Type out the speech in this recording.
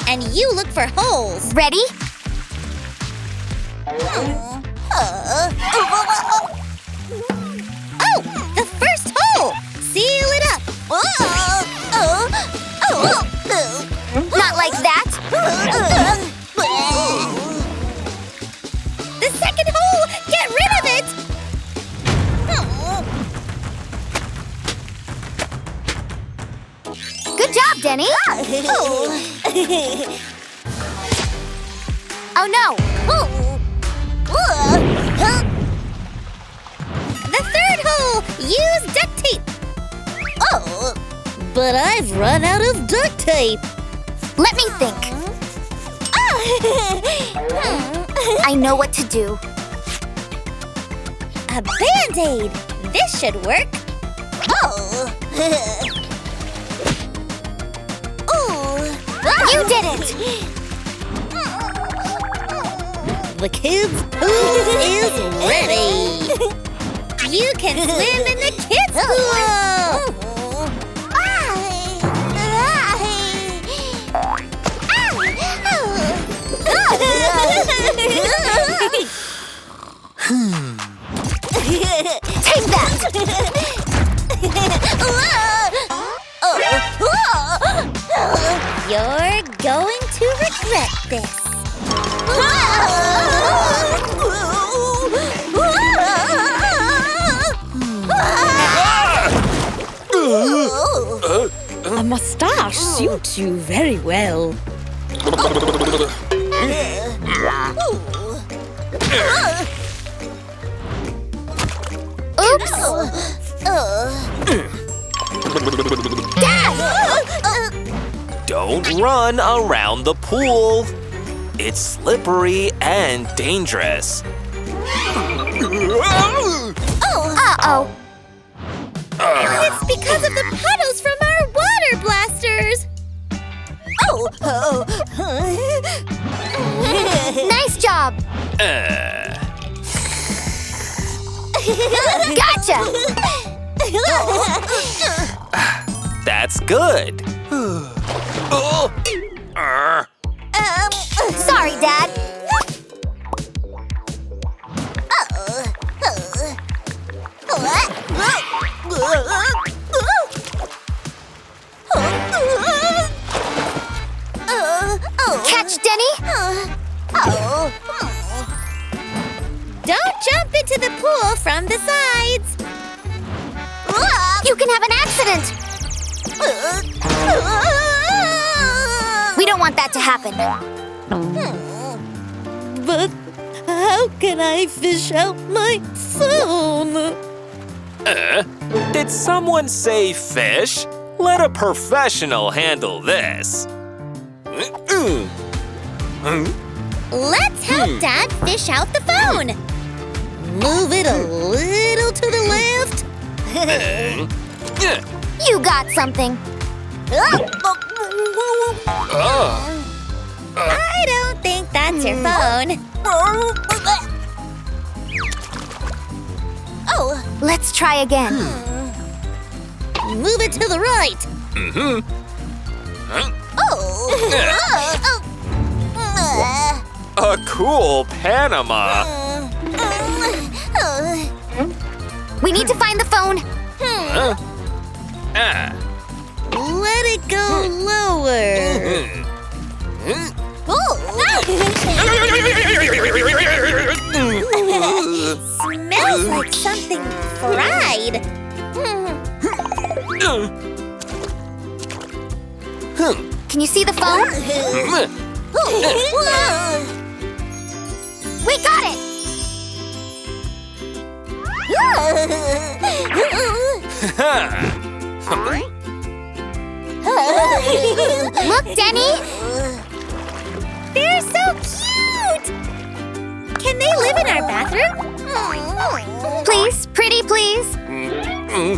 and you look for holes. Ready? Oh, the first hole! Seal it up! Not like that. The second hole! Get rid of it! Good job, Denny. Oh no! The third hole! Use duct tape! Oh, but I've run out of duct tape. Let me think. I know what to do. A Band-Aid! This should work. Oh! You did it! The kids' pool is ready! You can swim in the kids' pool! Take that! You're going to regret this. A mustache suits you very well. Oops! Dad! Don't run around the pool. It's slippery and dangerous. Uh-oh. It's because of the puddles from our water blasters! Nice job! Gotcha! That's good. Sorry, Dad. Catch, Denny? Don't jump into the pool from the sides! You can have an accident! We don't want that to happen. But how can I fish out my phone? Did someone say fish? Let a professional handle this. Let's help Dad fish out the phone! Move it a little to the left. You got something. I don't think that's your phone. Let's try again. Move it to the right. A cool Panama. We need to find the phone. Let it go lower. Smells like something fried. Can you see the phone? We got it! Look, Denny! They're so cute! Can they live in our bathroom? Please, pretty please. Mm-hmm.